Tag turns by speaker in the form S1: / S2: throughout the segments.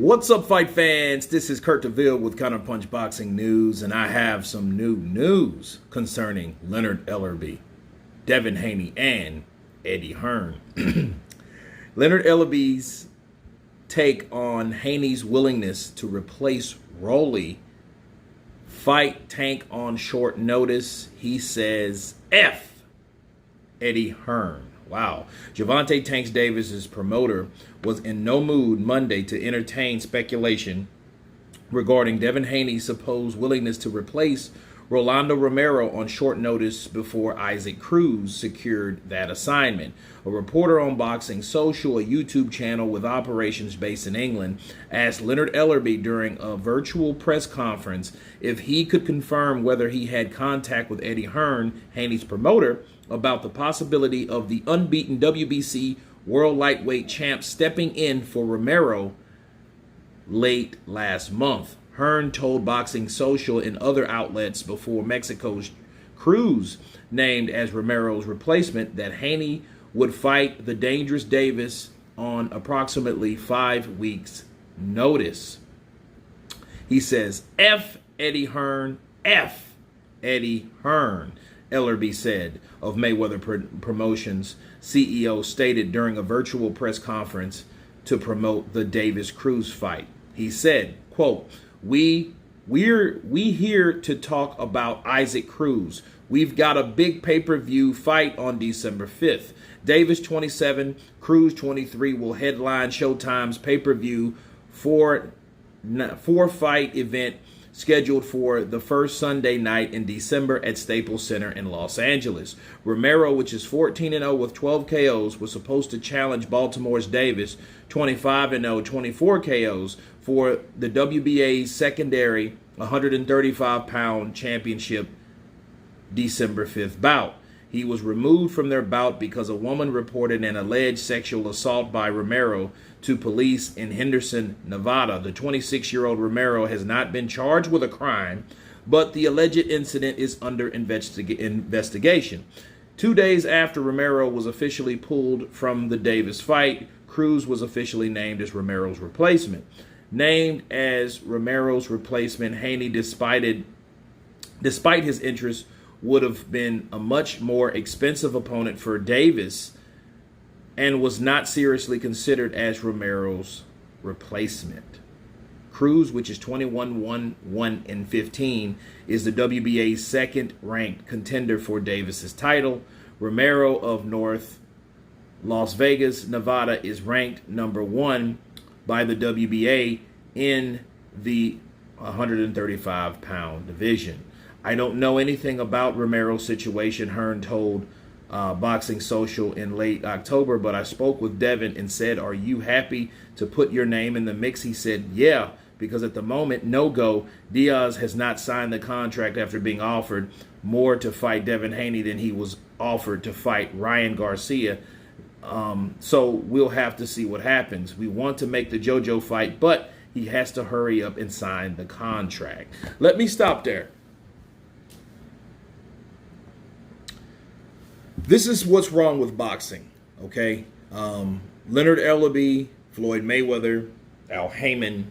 S1: What's up, fight fans? This is Kurt DeVille with Counter Punch Boxing News, and I have some new news concerning Leonard Ellerbe, Devin Haney, and Eddie Hearn. Leonard Ellerbe's take on Haney's willingness to replace Rolly. Fight tank on short notice. He says F Eddie Hearn. Wow. Gervonta Tanks Davis's promoter was in no mood Monday to entertain speculation regarding Devin Haney's supposed willingness to replace Rolando Romero on short notice before Isaac Cruz secured that assignment. A reporter on Boxing Social, a YouTube channel with operations based in England, asked Leonard Ellerbe during a virtual press conference if he could confirm whether he had contact with Eddie Hearn, Haney's promoter, about the possibility of the unbeaten WBC World Lightweight champ stepping in for Romero late last month. Hearn told Boxing Social and other outlets before Mexico's Cruz named as Romero's replacement that Haney would fight the dangerous Davis on approximately 5 weeks' notice. He says, F Eddie Hearn, F Eddie Hearn, Ellerbe said of Mayweather Promotions CEO stated during a virtual press conference to promote the Davis-Cruz fight. He said, quote, We here to talk about Isaac Cruz. We've got a big pay-per-view fight on December 5th. Davis 27, Cruz 23 will headline Showtime's pay-per-view four-fight event scheduled for the first Sunday night in December at Staples Center in Los Angeles. Romero, which is 14-0 with 12 KOs, was supposed to challenge Baltimore's Davis, 25-0, 24 KOs, for the WBA's secondary 135-pound championship December 5th bout. He was removed from their bout because a woman reported an alleged sexual assault by Romero to police in Henderson, Nevada. The 26-year-old Romero has not been charged with a crime, but the alleged incident is under investigation. 2 days after Romero was officially pulled from the Davis fight, Cruz was officially named as Romero's replacement. Named as Romero's replacement, Haney, despite his interest, would have been a much more expensive opponent for Davis and was not seriously considered as Romero's replacement. Cruz, which is 21-1-1-15, is the WBA's second-ranked contender for Davis's title. Romero of North Las Vegas, Nevada, is ranked number 1 by the WBA in the 135-pound division. I don't know anything about Romero's situation, Hearn told Boxing Social in late October, but I spoke with Devin and said, are you happy to put your name in the mix? He said, yeah, because at the moment, no go. Diaz has not signed the contract after being offered more to fight Devin Haney than he was offered to fight Ryan Garcia. So we'll have to see what happens. We want to make the JoJo fight, but he has to hurry up and sign the contract. Let me stop there. This is what's wrong with boxing, okay? Leonard Ellerbe, Floyd Mayweather, Al Haymon,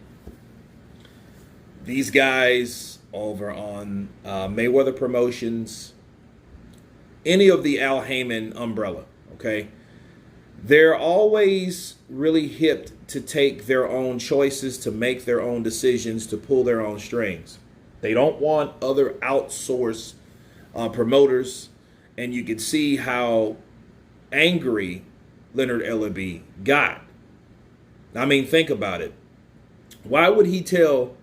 S1: these guys over on Mayweather Promotions, any of the Al Haymon umbrella, okay? They're always really hip to take their own choices, to make their own decisions, to pull their own strings. They don't want other outsourced promoters. And you can see how angry Leonard Ellerbe got. I mean, think about it. Why would he tell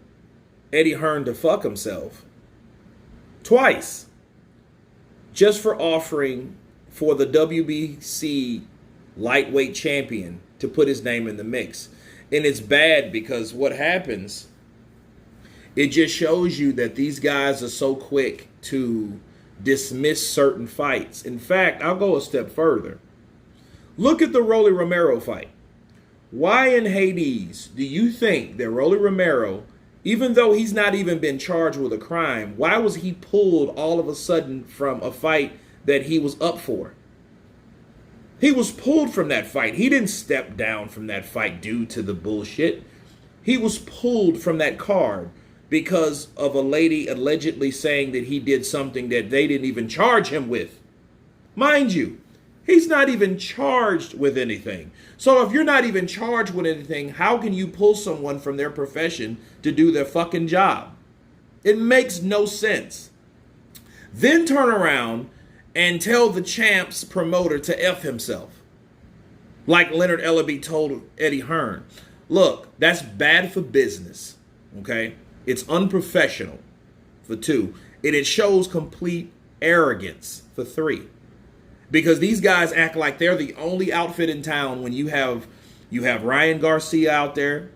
S1: Eddie Hearn to fuck himself twice just for offering for the WBC lightweight champion to put his name in the mix? And it's bad because what happens, it just shows you that these guys are so quick to dismiss certain fights. In fact, I'll go a step further. Look at the Rolly Romero fight. Why in Hades do you think that Rolly Romero, even though he's not even been charged with a crime, why was he pulled all of a sudden from a fight that he was up for? He was pulled from that fight. He didn't step down from that fight due to the bullshit. He was pulled from that card because of a lady allegedly saying that he did something that they didn't even charge him with. Mind you, he's not even charged with anything. So if you're not even charged with anything, how can you pull someone from their profession to do their fucking job? It makes no sense. Then turn around and tell the champ's promoter to F himself. Like Leonard Ellerbe told Eddie Hearn. Look, that's bad for business, okay? It's unprofessional, for 2. And it shows complete arrogance, for 3. Because these guys act like they're the only outfit in town when you have Ryan Garcia out there.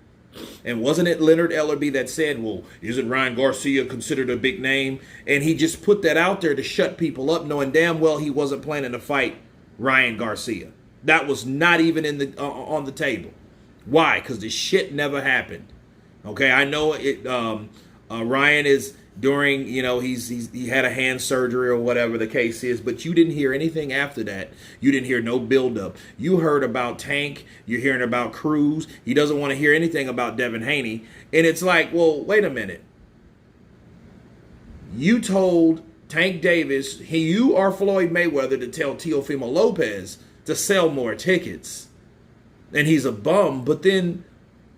S1: And wasn't it Leonard Ellerbe that said, well, isn't Ryan Garcia considered a big name? And he just put that out there to shut people up, knowing damn well he wasn't planning to fight Ryan Garcia. That was not even in the on the table. Why? Because the shit never happened. Okay, I know it. Ryan is during, he had a hand surgery or whatever the case is, but you didn't hear anything after that. You didn't hear no buildup. You heard about Tank. You're hearing about Cruz. He doesn't want to hear anything about Devin Haney. And it's like, well, wait a minute. You told Tank Davis, you are Floyd Mayweather, to tell Teofimo Lopez to sell more tickets. And he's a bum. But then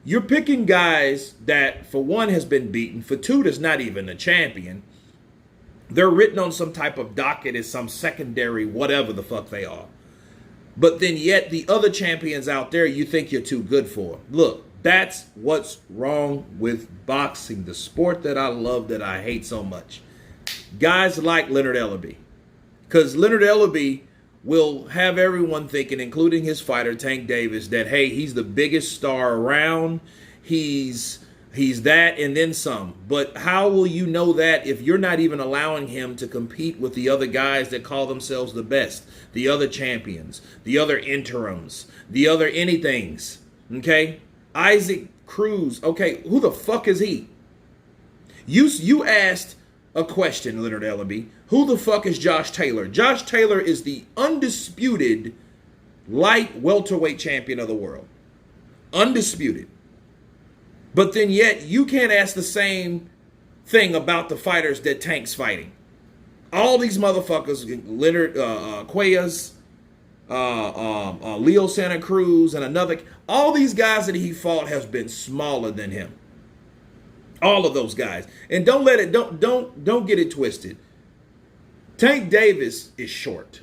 S1: you're picking guys that, for 1, has been beaten. For 2, that's not even a champion. They're written on some type of docket as some secondary whatever the fuck they are. But then yet the other champions out there you think you're too good for. Look, that's what's wrong with boxing, the sport that I love, that I hate so much. Guys like Leonard Ellerbe. Because Leonard Ellerbe will have everyone thinking, including his fighter, Tank Davis, that, hey, he's the biggest star around. He's that and then some. But how will you know that if you're not even allowing him to compete with the other guys that call themselves the best, the other champions, the other interims, the other anythings, okay? Isaac Cruz, okay, who the fuck is he? You asked a question, Leonard Ellerbe. Who the fuck is Josh Taylor? Josh Taylor is the undisputed light welterweight champion of the world. Undisputed. But then yet you can't ask the same thing about the fighters that Tank's fighting. All these motherfuckers, Leonard Cuellas, Leo Santa Cruz, and another, all these guys that he fought has been smaller than him. All of those guys. And don't get it twisted. Tank Davis is short.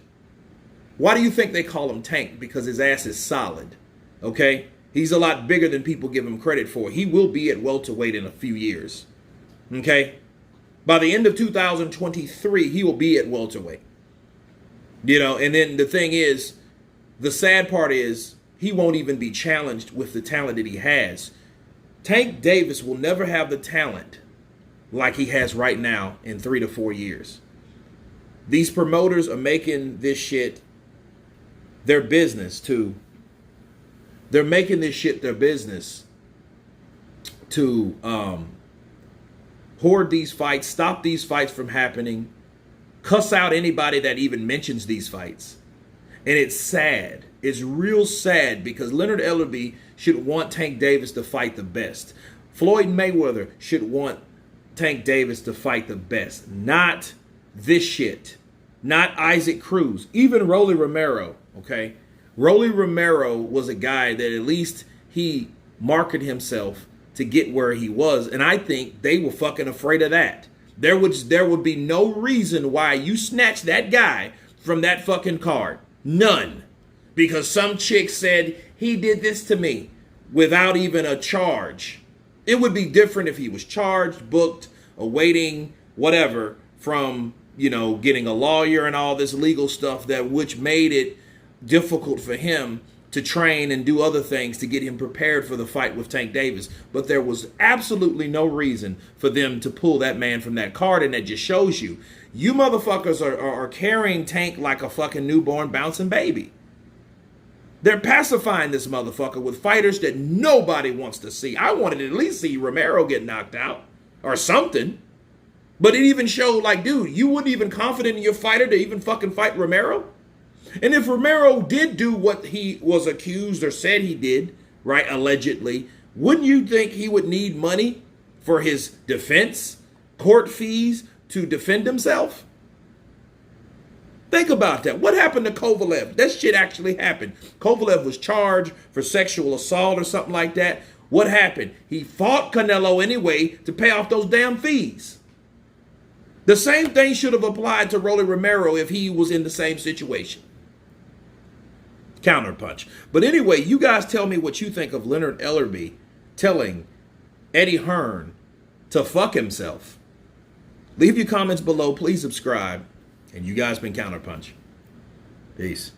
S1: Why do you think they call him Tank? Because his ass is solid. Okay? He's a lot bigger than people give him credit for. He will be at welterweight in a few years. Okay? By the end of 2023, he will be at welterweight. And then the thing is, the sad part is, he won't even be challenged with the talent that he has. Tank Davis will never have the talent like he has right now in 3 to 4 years. These promoters are making this shit their business to... They're making this shit their business to hoard these fights, stop these fights from happening, cuss out anybody that even mentions these fights. And it's sad. It's real sad because Leonard Ellerbe should want Tank Davis to fight the best. Floyd Mayweather should want Tank Davis to fight the best. Not this shit. Not Isaac Cruz. Even Rolly Romero, okay? Rolly Romero was a guy that at least he marketed himself to get where he was. And I think they were fucking afraid of that. There would be no reason why you snatch that guy from that fucking card. None. Because some chick said, he did this to me without even a charge. It would be different if he was charged, booked, awaiting, whatever, from, getting a lawyer and all this legal stuff which made it difficult for him to train and do other things to get him prepared for the fight with Tank Davis. But there was absolutely no reason for them to pull that man from that card, and that just shows you motherfuckers are carrying Tank like a fucking newborn bouncing baby. They're pacifying this motherfucker with fighters that nobody wants to see. I wanted to at least see Romero get knocked out or something. But it even showed like, dude, you weren't even confident in your fighter to even fucking fight Romero? And if Romero did do what he was accused or said he did, right, allegedly, Wouldn't you think he would need money for his defense, court fees to defend himself? Think about that. What happened to Kovalev? That shit actually happened. Kovalev was charged for sexual assault or something like that. What happened? He fought Canelo anyway to pay off those damn fees. The same thing should have applied to Rolly Romero if he was in the same situation. Counterpunch. But anyway, you guys tell me what you think of Leonard Ellerbe telling Eddie Hearn to fuck himself. Leave your comments below. Please subscribe. And you guys been Counterpunch. Peace.